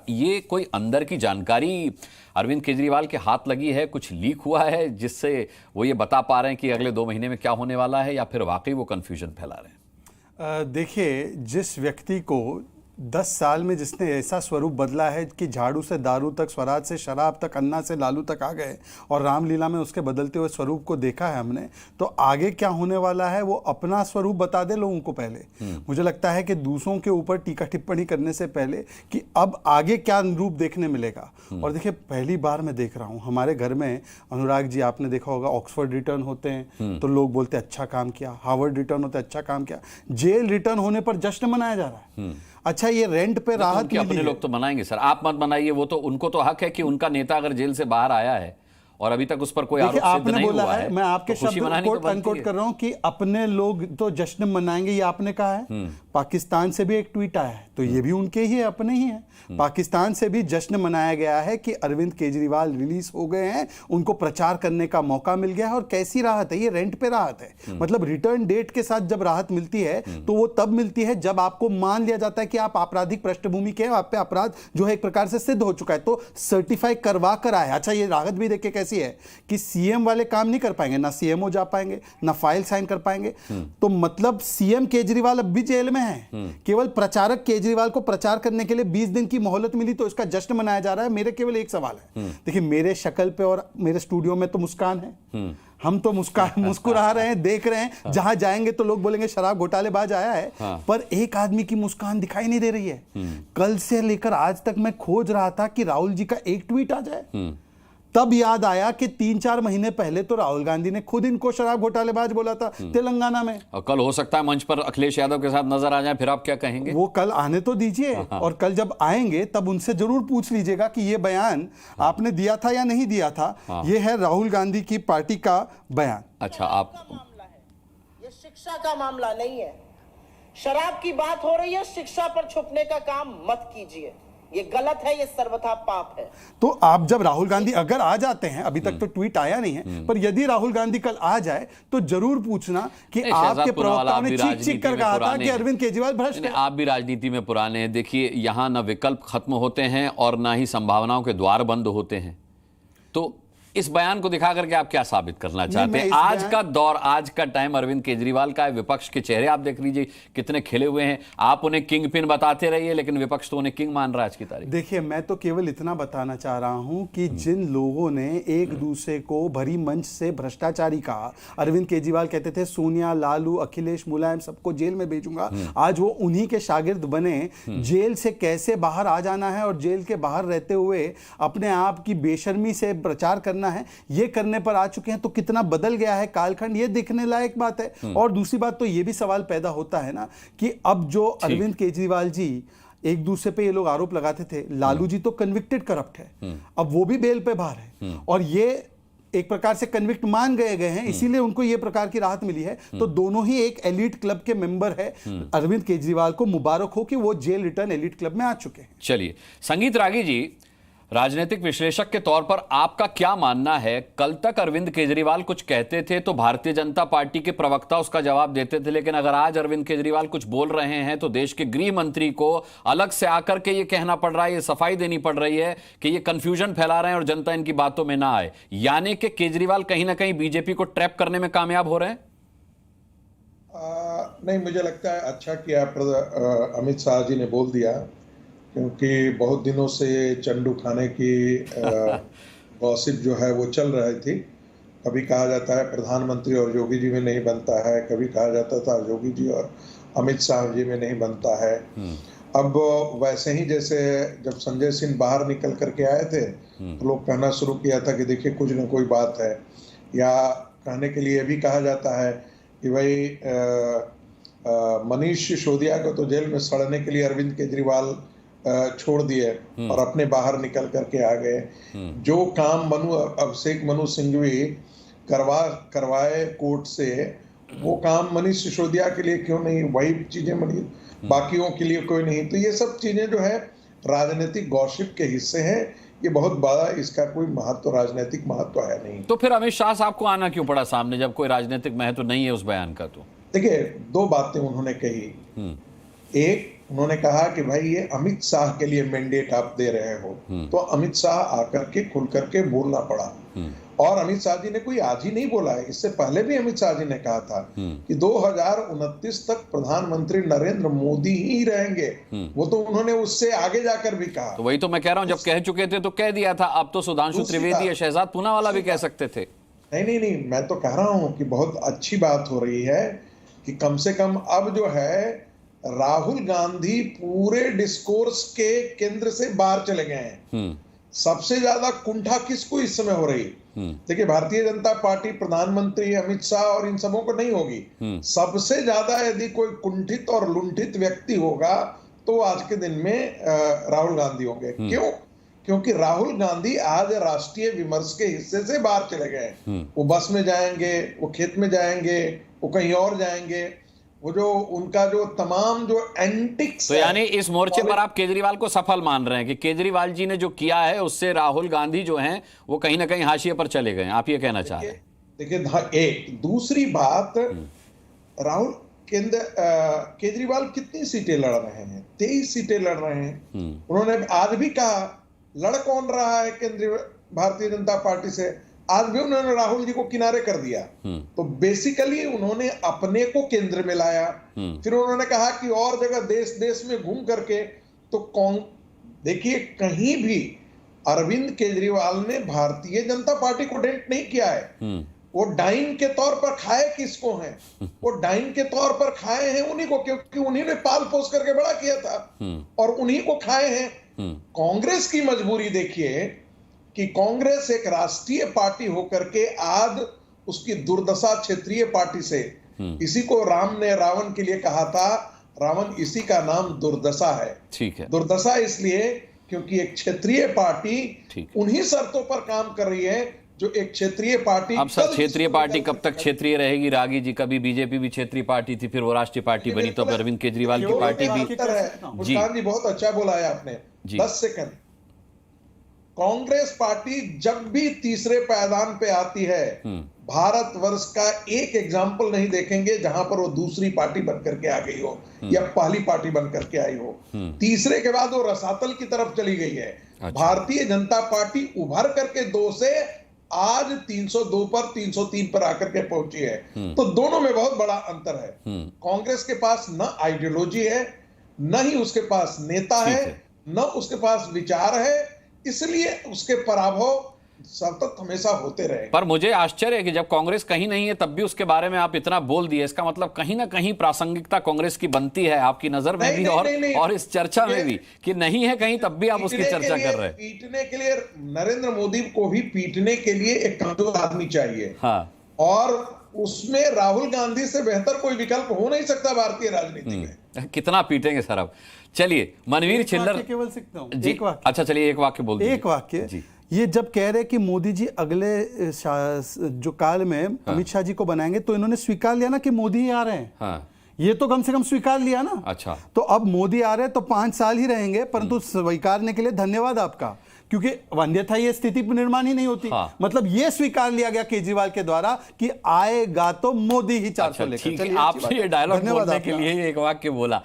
ये कोई अंदर की जानकारी अरविंद केजरीवाल के हाथ लगी है, कुछ लीक हुआ है जिससे वो ये बता पा रहे हैं कि अगले 2 महीने में क्या होने वाला है, या फिर वाकई वो कंफ्यूजन फैला रहे हैं? देखिए, जिस व्यक्ति को 10 साल में जिसने ऐसा स्वरूप बदला है कि झाड़ू से दारू तक, स्वराज से शराब तक, अन्ना से लालू तक आ गए और रामलीला में उसके बदलते हुए स्वरूप को देखा है हमने, तो आगे क्या होने वाला है वो अपना स्वरूप बता दे लोगों को पहले। मुझे लगता है कि दूसरों के ऊपर टीका टिप्पणी करने से पहले कि अब आगे क्या रूप देखने मिलेगा। और देखिए, पहली बार मैं देख रहा हूँ हमारे घर में, अनुराग जी आपने देखा होगा, ऑक्सफोर्ड रिटर्न होते हैं तो लोग बोलते अच्छा काम किया, हार्वर्ड रिटर्न होते अच्छा काम किया, जेल रिटर्न होने पर जश्न मनाया जा रहा है। अच्छा, ये रेंट पे राहत मिली है। अपने लोग तो मनाएंगे सर, आप मत मनाइए, वो तो उनको तो हक है कि उनका नेता अगर जेल से बाहर आया है और अभी तक उस पर कोई आरोप सिद्ध नहीं हुआ है, मैं आपके तो शब्द कोट अनकोट कर रहा हूं कि अपने लोग तो जश्न मनाएंगे, ये आपने कहा है। पाकिस्तान से भी एक ट्वीट आया है तो ये भी उनके ही है, अपने ही है। पाकिस्तान से भी जश्न मनाया गया है कि अरविंद केजरीवाल रिलीज हो गए हैं, उनको प्रचार करने का मौका मिल गया है। और कैसी राहत है? ये रेंट पे राहत है। मतलब रिटर्न डेट के साथ जब राहत मिलती है तो वो तब मिलती है जब आपको मान लिया जाता है कि आप आपराधिक पृष्ठभूमि के, आप पे अपराध जो है एक प्रकार से सिद्ध हो चुका है, तो सर्टिफाई करवा कर आए। अच्छा, ये राहत भी देखिए कैसी है कि सीएम वाले काम नहीं कर पाएंगे, ना सीएमओ जा पाएंगे, ना फाइल साइन कर पाएंगे। तो मतलब सीएम केजरीवाल अब भी जेल में है, केवल प्रचारक केजरीवाल को प्रचार करने के लिए 20 दिन की मोहलत मिली तो इसका जश्न मनाया जा रहा है। मेरे केवल एक सवाल है, देखिए मेरे शक्ल पे और मेरे स्टूडियो में तो मुस्कान है, हम तो मुस्कुरा रहे हैं, देख रहे हैं, जहां जाएंगे तो लोग बोलेंगे शराब घोटालेबाज आया है। पर एक आदमी की मुस्कान दिखाई नहीं दे रही है। कल से लेकर आज तक मैं खोज रहा था कि राहुल जी का एक ट्वीट आ जाए, तब याद आया कि 3-4 महीने पहले तो राहुल गांधी ने खुद इनको शराब घोटालेबाज बोला था तेलंगाना में। और कल हो सकता है मंच पर अखिलेश यादव के साथ नजर आ जाए, फिर आप क्या कहेंगे? वो कल आने तो दीजिए, और कल जब आएंगे तब उनसे जरूर पूछ लीजिएगा कि ये बयान आपने दिया था या नहीं दिया था। ये है राहुल गांधी की पार्टी का बयान। अच्छा, आप मामला है, ये शिक्षा का मामला नहीं है। शराब की बात हो रही है, शिक्षा पर छुपने का काम मत कीजिए, ये गलत है, ये सर्वथा पाप है। तो आप जब राहुल गांधी अगर आ जाते हैं, अभी तक तो ट्वीट आया नहीं है, पर यदि राहुल गांधी कल आ जाए तो जरूर पूछना कि आपके प्रवक्ताओं ने चीख कर कहा था कि अरविंद केजरीवाल भ्रष्ट है। आप भी राजनीति में पुराने हैं। देखिए, यहां ना विकल्प खत्म होते हैं और ना ही संभावनाओं के द्वार बंद होते हैं। तो इस बयान को दिखा करके आप क्या साबित करना चाहते हैं? आज का दौर, आज का टाइम अरविंद केजरीवाल का है। विपक्ष के चेहरे आप देख लीजिए कितने खिले हुए हैं। आप उन्हें किंग पिन बताते रहिए, लेकिन विपक्ष तो उन्हें किंग मान रहा है आज की तारीख। देखिए, मैं तो केवल इतना बताना चाह रहा हूं कि जिन लोगों ने एक दूसरे को भरी मंच से भ्रष्टाचारी कहा, अरविंद केजरीवाल कहते थे सोनिया, लालू, अखिलेश, मुलायम सबको जेल में भेजूंगा, आज वो उन्हीं के शागिर्द बने। जेल से कैसे बाहर आ जाना है और जेल के बाहर रहते हुए अपने आप की बेशर्मी से प्रचार करना है, ये करने पर आ चुके हैं। तो कितना बदल गया है कालखंड, ये देखने लायक बात है। और दूसरी बात तो ये भी सवाल पैदा होता है ना कि अब जो अरविंद केजरीवाल जी एक दूसरे पे ये लोग आरोप लगाते थे, लालू जी तो कन्विक्टेड करप्ट है, अब वो भी बेल पे बाहर है और ये एक प्रकार से कन्विक्ट मान गए हैं, इसीलिए उनको ये प्रकार की राहत मिली है। तो दोनों ही एक एलीट क्लब के मेंबर है। अरविंद केजरीवाल को मुबारक हो कि वो जेल रिटर्न एलीट क्लब में आ चुके हैं। चलिए, संगीत रागी जी, राजनीतिक विश्लेषक के तौर पर आपका क्या मानना है? कल तक अरविंद केजरीवाल कुछ कहते थे तो भारतीय जनता पार्टी के प्रवक्ता उसका जवाब देते थे, लेकिन अगर आज अरविंद केजरीवाल कुछ बोल रहे हैं तो देश के गृह मंत्री को अलग से आकर के ये कहना पड़ रहा है, ये सफाई देनी पड़ रही है कि ये कंफ्यूजन फैला रहे हैं और जनता इनकी बातों में ना आए। यानी कि केजरीवाल कहीं ना कहीं बीजेपी को ट्रैप करने में कामयाब हो रहे हैं। नहीं, मुझे लगता है अच्छा किया अमित शाह जी ने बोल दिया, क्योंकि बहुत दिनों से चंडू खाने की गॉसिप जो है वो चल रही थी। कभी कहा जाता है प्रधानमंत्री और योगी जी में नहीं बनता है, कभी कहा जाता था योगी जी और अमित शाह जी में नहीं बनता है। अब वैसे ही जैसे जब संजय सिंह बाहर निकल करके आए थे तो लोग कहना शुरू किया था कि देखिए कुछ न कोई बात है, या कहने के लिए भी कहा जाता है कि भाई मनीष सिसोदिया को तो जेल में सड़ने के लिए अरविंद केजरीवाल छोड़ दिए और अपने बाहर निकल करके आ गए। जो काम अभिषेक मनु सिंघवी करवाए कोर्ट से, वो काम मनीष सिसोदिया के लिए क्यों नहीं? वही चीजें बाकियों के लिए कोई नहीं। तो ये सब चीजें जो है राजनीतिक गॉसिप के हिस्से हैं। ये बहुत बड़ा, इसका कोई महत्व, राजनीतिक महत्व है नहीं। तो फिर अमित शाह साहब को आना क्यों पड़ा सामने जब कोई राजनीतिक महत्व नहीं है उस बयान का? तो देखिए, 2 बातें उन्होंने कही। एक, उन्होंने कहा कि भाई ये अमित शाह के लिए मैंडेट आप दे रहे हो, तो अमित शाह आकर के खुल करके बोलना पड़ा। और अमित शाह जी ने कोई आज ही नहीं बोला है, इससे पहले भी अमित शाह जी ने कहा था कि 2029 तक प्रधानमंत्री नरेंद्र मोदी ही रहेंगे। वो तो उन्होंने उससे आगे जाकर भी कहा। तो वही तो मैं कह रहा हूं, जब कह चुके थे तो कह दिया था। अब तो सुधांशु त्रिवेदी या शहजाद पूनावाला भी कह सकते थे। नहीं, मैं तो कह रहा हूं कि बहुत अच्छी बात हो रही है कि कम से कम अब जो है राहुल गांधी पूरे डिस्कोर्स के केंद्र से बाहर चले गए हैं। सबसे ज्यादा कुंठा किसको इस समय हो रही? देखिए, भारतीय जनता पार्टी, प्रधानमंत्री अमित शाह और इन सबों को नहीं होगी। सबसे ज्यादा यदि कोई कुंठित और लुंठित व्यक्ति होगा तो आज के दिन में राहुल गांधी होंगे। क्यों? क्योंकि राहुल गांधी आज राष्ट्रीय विमर्श के हिस्से से बाहर चले गए। वो बस में जाएंगे, वो खेत में जाएंगे, वो कहीं और जाएंगे। वो जो उनका जो तमाम जो एंटिक्स, तो यानी इस मोर्चे पर आप केजरीवाल को सफल मान रहे हैं कि केजरीवाल जी ने जो किया है उससे राहुल गांधी जो हैं वो कहीं ना कहीं हाशिए पर चले गए, आप ये कहना चाह रहे हैं? देखिए, एक दूसरी बात, राहुल केजरीवाल कितनी सीटें लड़ रहे हैं? 23 सीटें लड़ रहे हैं। उन्होंने आज भी कहा, लड़ कौन रहा है केंद्रीय भारतीय जनता पार्टी से? आज भी उन्होंने राहुल जी को किनारे कर दिया। तो बेसिकली उन्होंने अपने को केंद्र में लाया। फिर उन्होंने कहा कि और जगह देश देश में घूम करके तो देखिए, कहीं भी अरविंद केजरीवाल ने भारतीय जनता पार्टी को डेंट नहीं किया है। वो डाइन के तौर पर खाए किसको हैं? वो डाइन के तौर पर खाए हैं उन्हीं को, क्योंकि उन्हीं ने पाल पोस करके बड़ा किया था और उन्हीं को खाए हैं। कांग्रेस की मजबूरी देखिए कि कांग्रेस एक राष्ट्रीय पार्टी होकर के आज उसकी दुर्दशा क्षेत्रीय पार्टी से, इसी को राम ने रावण के लिए कहा था, रावण इसी का नाम दुर्दशा है। ठीक है, दुर्दशा इसलिए क्योंकि एक क्षेत्रीय पार्टी उन्हीं शर्तों पर काम कर रही है जो एक क्षेत्रीय पार्टी। अब सर, क्षेत्रीय पार्टी कब तक क्षेत्रीय रहेगी रागी जी? कभी बीजेपी भी क्षेत्रीय पार्टी थी, फिर वो राष्ट्रीय पार्टी बनी, तो अरविंद केजरीवाल की पार्टी भी। मुस्कान जी बहुत अच्छा बोला है आपने। 10 सेकंड। कांग्रेस पार्टी जब भी तीसरे पायदान पे आती है, भारतवर्ष का एक एग्जाम्पल नहीं देखेंगे जहां पर वो दूसरी पार्टी बनकर के आ गई हो या पहली पार्टी बनकर के आई हो। तीसरे के बाद वो रसातल की तरफ चली गई है। भारतीय जनता पार्टी उभर करके 2 से आज 302 पर 303 पर आकर के पहुंची है। तो दोनों में बहुत बड़ा अंतर है। कांग्रेस के पास न आइडियोलॉजी है, न ही उसके पास नेता है, न उसके पास विचार है, इसलिए उसके पराभव सतत हमेशा होते रहे। पर मुझे आश्चर्य है कि जब कांग्रेस कहीं नहीं है तब भी उसके बारे में आप इतना बोल दिए। इसका मतलब कहीं ना कहीं प्रासंगिकता कांग्रेस की बनती है आपकी नजर में भी और इस चर्चा में भी, कि नहीं है कहीं तब भी आप उसकी चर्चा कर रहे हैं। पीटने के लिए नरेंद्र मोदी को भी पीटने के लिए एक कमजोर आदमी चाहिए। हाँ, और उसमें राहुल गांधी से बेहतर कोई विकल्प हो नहीं सकता भारतीय राजनीति में। कितना पीटेंगे सर? अब चलिए, मनवीर छिल्लर केवल सीखता हूं जी। अच्छा चलिए, एक वाक्य बोल दीजिए। एक वाक्य जी। ये जब कह रहे कि मोदी जी अगले जो काल में अमित शाह जी को बनाएंगे, तो इन्होंने स्वीकार लिया ना कि मोदी ही आ रहे हैं। हाँ, ये तो कम से कम स्वीकार लिया ना। अच्छा, तो अब मोदी आ रहे हैं तो 5 साल ही रहेंगे, परंतु स्वीकारने के लिए धन्यवाद आपका, क्योंकि अन्यथा ये स्थिति निर्माण ही नहीं होती। हाँ। मतलब ये स्वीकार लिया गया केजरीवाल के द्वारा कि आएगा तो मोदी ही 400 लेकर। आपने ये डायलॉग बोलने के लिए एक वाक्य बोला।